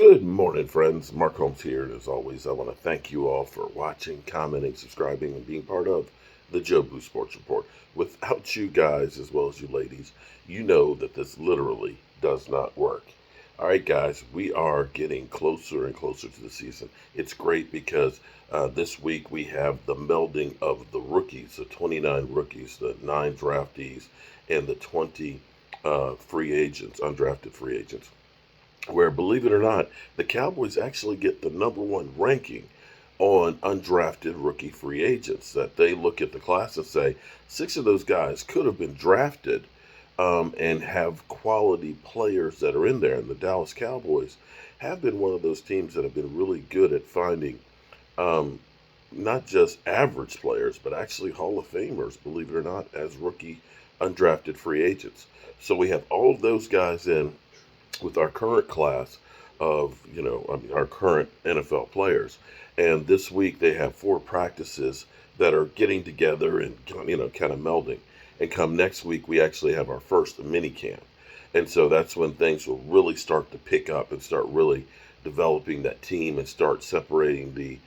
Good morning, friends. Mark Holmes here, and as always, I want to thank you all for watching, commenting, subscribing, and being part of the Joe Blue Sports Report. Without you guys, as well as you ladies, you know that this literally does not work. All right, guys, we are getting closer and closer to the season. It's great because this week we have the melding of the rookies, the 29 rookies, the 9 draftees, and the 20 free agents, undrafted free agents, where, believe it or not, the Cowboys actually get the #1 ranking on undrafted rookie free agents. That they look at the class and say 6 of those guys could have been drafted and have quality players that are in there. And the Dallas Cowboys have been one of those teams that have been really good at finding um, not just average players, but actually Hall of Famers, believe it or not, as rookie undrafted free agents. So we have all of those guys in with our current class of, our current NFL players. And this week they have 4 practices that are getting together and, kind of melding. And come next week, we actually have our first mini camp. And so that's when things will really start to pick up and start really developing that team and start separating the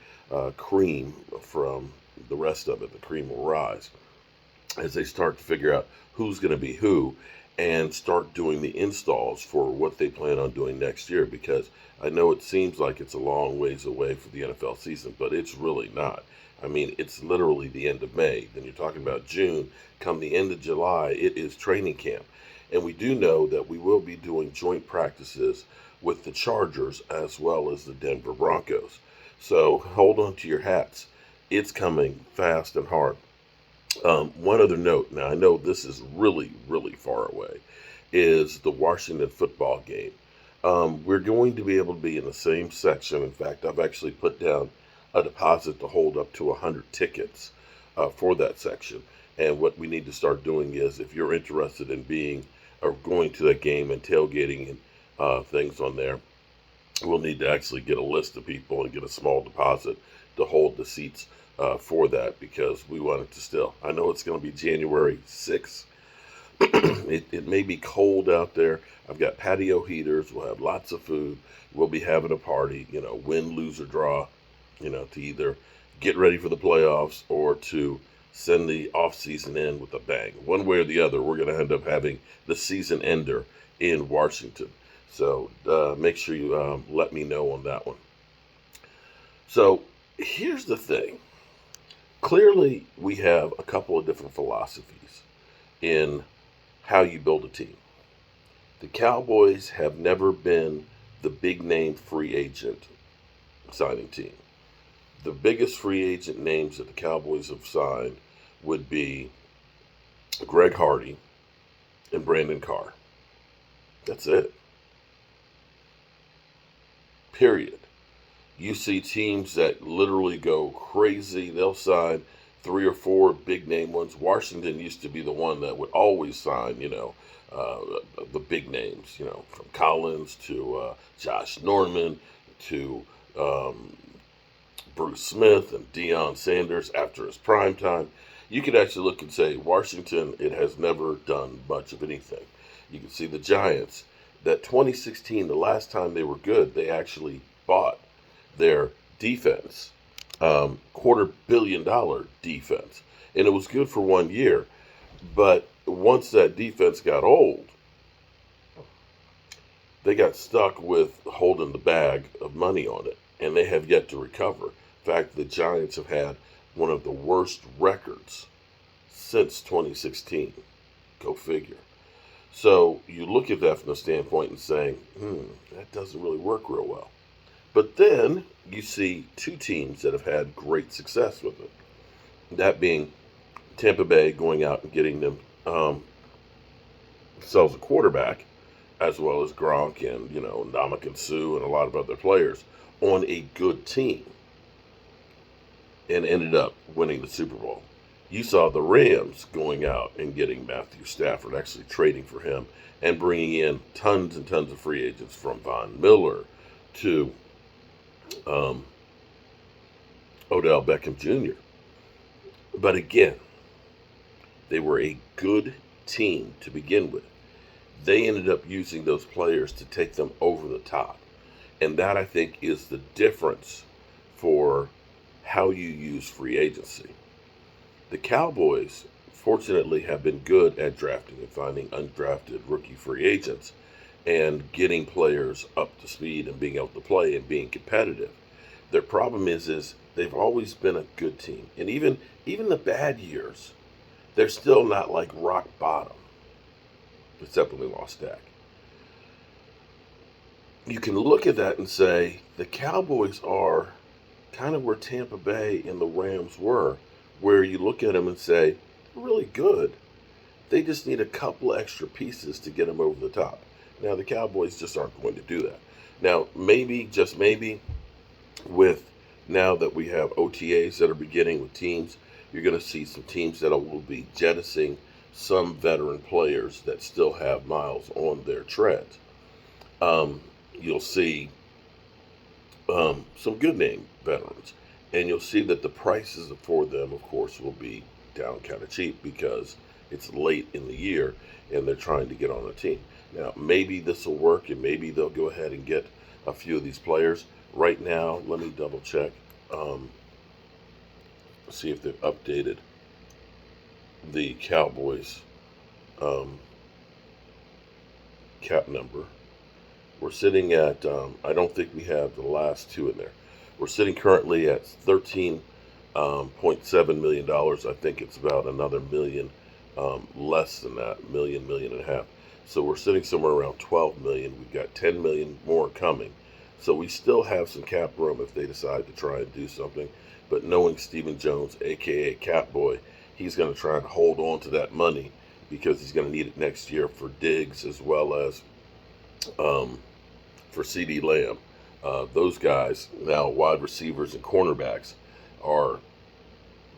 cream from the rest of it. The cream will rise as they start to figure out who's going to be who and start doing the installs for what they plan on doing next year. Because I know it seems like it's a long ways away for the NFL season, but it's really not. I mean, it's literally the end of May. Then you're talking about June. Come the end of July, it is training camp. And we do know that we will be doing joint practices with the Chargers as well as the Denver Broncos. So hold on to your hats. It's coming fast and hard. One other note, now I know this is really, really far away, is the Washington football game. We're going to be able to be in the same section. In fact, I've actually put down a deposit to hold up to 100 tickets for that section. And what we need to start doing is, if you're interested in being or going to that game and tailgating and things on there, we'll need to actually get a list of people and get a small deposit to hold the seats for that, because we want it to still. I know it's going to be January 6th. It may be cold out there. I've got patio heaters. We'll have lots of food. We'll be having a party, win, lose, or draw, to either get ready for the playoffs or to send the off season in with a bang. One way or the other, we're going to end up having the season ender in Washington. So make sure you let me know on that one. So here's the thing. Clearly, we have a couple of different philosophies in how you build a team. The Cowboys have never been the big name free agent signing team. The biggest free agent names that the Cowboys have signed would be Greg Hardy and Brandon Carr. That's it. Period. You see teams that literally go crazy. They'll sign 3 or 4 big name ones. Washington used to be the one that would always sign, the big names, from Collins to Josh Norman to Bruce Smith and Deion Sanders after his prime time. You could actually look and say Washington, it has never done much of anything. You can see the Giants. That 2016, the last time they were good, they actually bought their defense, $250 million defense. And it was good for 1 year. But once that defense got old, they got stuck with holding the bag of money on it. And they have yet to recover. In fact, the Giants have had one of the worst records since 2016. Go figure. So you look at that from the standpoint and saying, that doesn't really work real well. But then you see 2 teams that have had great success with it. That being Tampa Bay going out and getting themselves a quarterback, as well as Gronk and, Ndamukong Suh and a lot of other players on a good team, and ended up winning the Super Bowl. You saw the Rams going out and getting Matthew Stafford, actually trading for him, and bringing in tons and tons of free agents, from Von Miller to Odell Beckham Jr. But again, they were a good team to begin with. They ended up using those players to take them over the top. And that, I think, is the difference for how you use free agency. The Cowboys, fortunately, have been good at drafting and finding undrafted rookie free agents and getting players up to speed and being able to play and being competitive. Their problem is they've always been a good team, and even the bad years, they're still not like rock bottom, except when we lost Dak. You can look at that and say the Cowboys are kind of where Tampa Bay and the Rams were, where you look at them and say, really good. They just need a couple extra pieces to get them over the top. Now, the Cowboys just aren't going to do that. Now, maybe, just maybe, with now that we have OTAs that are beginning with teams, you're going to see some teams that will be jettisoning some veteran players that still have miles on their treads. You'll see some good name veterans, and you'll see that the prices for them, of course, will be down kind of cheap because it's late in the year and they're trying to get on a team. Now, maybe this will work, and maybe they'll go ahead and get a few of these players. Right now, let me double check, see if they've updated the Cowboys cap number. We're sitting at, I don't think we have the last two in there. We're sitting currently at $13.7 million. I think it's about another million less than that, million and a half. So we're sitting somewhere around 12 million. We've got 10 million more coming. So we still have some cap room if they decide to try and do something. But knowing Stephen Jones, aka Cap Boy, he's going to try and hold on to that money because he's going to need it next year for Diggs as well as for CD Lamb. Those guys now, wide receivers and cornerbacks, are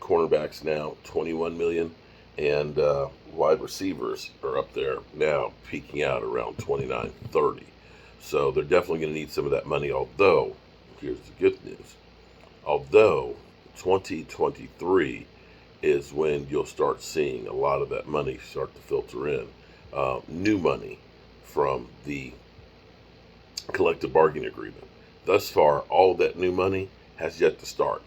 cornerbacks now 21 million, and wide receivers are up there now peaking out around 29, 30. So they're definitely going to need some of that money. Although, here's the good news: although 2023 is when you'll start seeing a lot of that money start to filter in, new money from the collective bargaining agreement. Thus far, all that new money has yet to start.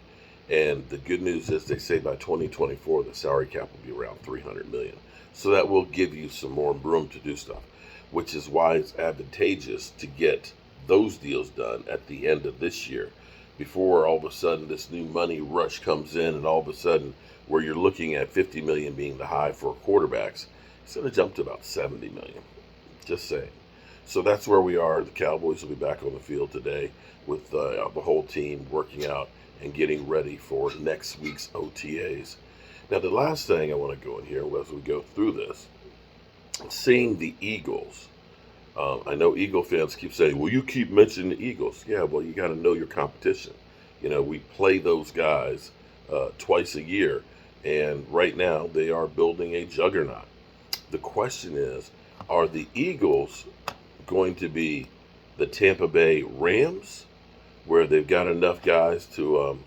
And the good news is they say by 2024 the salary cap will be around 300 million. So that will give you some more room to do stuff, which is why it's advantageous to get those deals done at the end of this year before all of a sudden this new money rush comes in, and all of a sudden where you're looking at 50 million being the high for quarterbacks, it's going to jump to about 70 million. Just saying. So that's where we are. The Cowboys will be back on the field today with the whole team working out and getting ready for next week's OTAs. Now, the last thing I want to go in here as we go through this, seeing the Eagles. I know Eagle fans keep saying, well, you keep mentioning the Eagles. Yeah, well, you got to know your competition. You know, we play those guys twice a year, and right now they are building a juggernaut. The question is, are the Eagles going to be the Tampa Bay Rams, where they've got enough guys to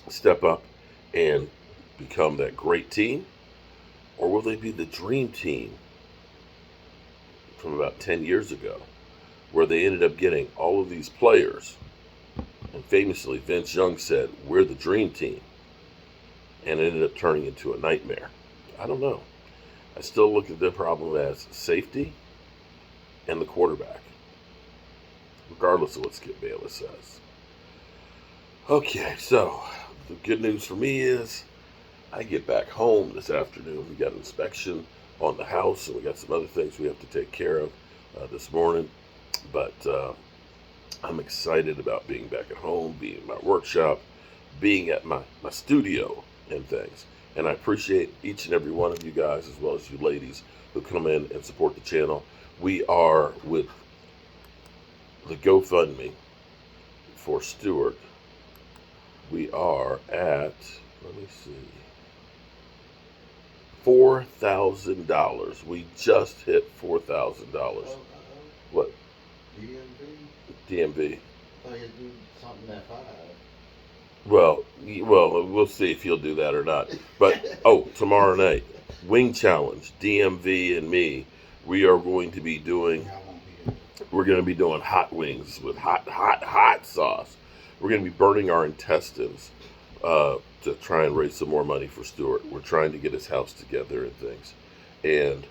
step up and become that great team? Or will they be the dream team from about 10 years ago, where they ended up getting all of these players? And famously, Vince Young said, we're the dream team. And it ended up turning into a nightmare. I don't know. I still look at the problem as safety and the quarterback, regardless of what Skip Bayless says. Okay, so the good news for me is I get back home this afternoon. We got an inspection on the house, and we got some other things we have to take care of this morning. But I'm excited about being back at home, being in my workshop, being at my studio and things. And I appreciate each and every one of you guys, as well as you ladies, who come in and support the channel. We are with the GoFundMe for Stewart. We are at, let me see, $4,000. We just hit $4,000. What? DMV. Oh, you do something at 5. Well, we'll see if he'll do that or not. But, tomorrow night, Wing Challenge, DMV and me, we are going to be doing We're going to be doing hot wings with hot sauce. We're going to be burning our intestines to try and raise some more money for Stuart. We're trying to get his house together and things. And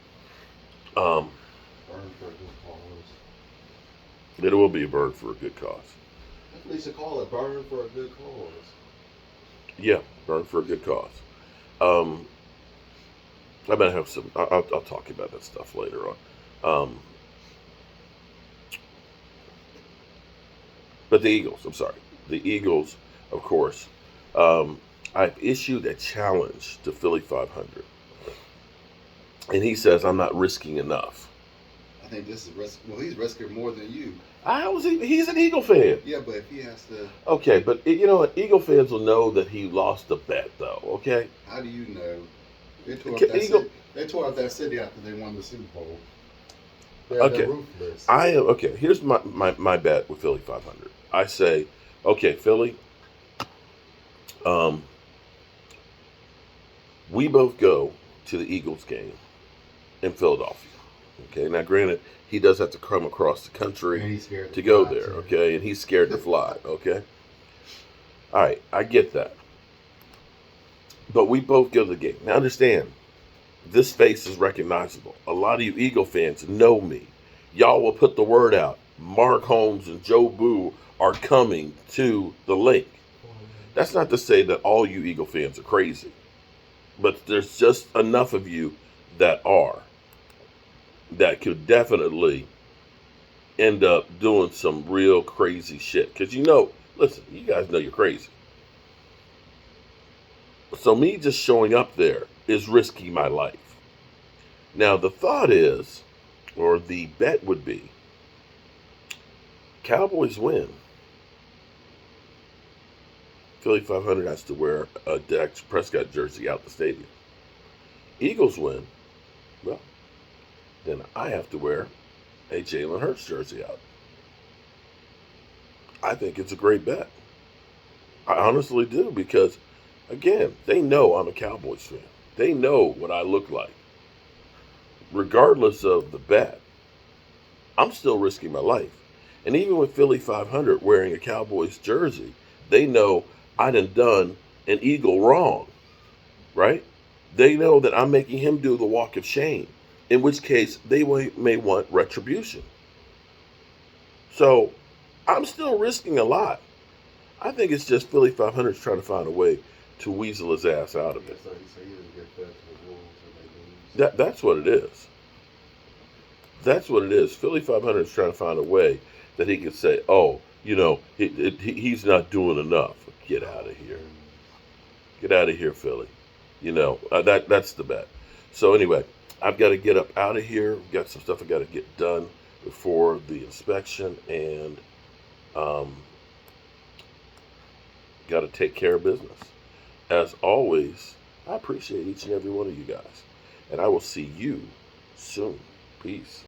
um, Burn for a good cause. it will be a burn for a good cause. That's what they should call it. Burn for a good cause. Yeah, burn for a good cause. Um, I might have some. I'll talk about that stuff later on. Um, but the Eagles. I'm sorry. The Eagles, of course. I've issued a challenge to Philly 500, and he says I'm not risking enough. I think this is risk. Well, he's risking more than you. He's an Eagle fan. Yeah, but if he has to, Okay, but you know what? Eagle fans will know that he lost the bet, though. Okay. how do you know? They tore up Okay, that Eagle- city. They tore up that city after they won the Super Bowl. They're Okay. ruthless. I am okay. Here's my bet with Philly 500. I say, okay, Philly. Um, we both go to the Eagles game in Philadelphia. Okay, now granted, he does have to come across the country And he's scared to go fly, there. too. Okay, and he's scared to fly. Okay, all right, I get that, but we both go to the game. Now understand, this face is recognizable. A lot of you Eagle fans know me. Y'all will put the word out. Mark Holmes and Joe Boo are coming to the lake. That's not to say that all you Eagle fans are crazy, but there's just enough of you that are, that could definitely end up doing some real crazy shit. Because listen, you guys know you're crazy. So me just showing up there is risking my life. Now the thought is, or the bet would be, Cowboys win. Philly 500 has to wear a Dak Prescott jersey out the stadium. Eagles win. Well, then I have to wear a Jalen Hurts jersey out. I think it's a great bet. I honestly do, because, again, they know I'm a Cowboys fan. They know what I look like. Regardless of the bet, I'm still risking my life. And even with Philly 500 wearing a Cowboys jersey, they know I done an Eagle wrong, right? They know that I'm making him do the walk of shame, in which case they may want retribution. So I'm still risking a lot. I think it's just Philly 500 is trying to find a way to weasel his ass out of it. So he doesn't get fed to the wolves when they lose. That's what it is. That's what it is. Philly 500 is trying to find a way that he can say, oh, he's not doing enough. Get out of here. Get out of here, Philly. That's the bet. So anyway, I've got to get up out of here. We've got some stuff I got to get done before the inspection, and got to take care of business. As always, I appreciate each and every one of you guys, and I will see you soon. Peace.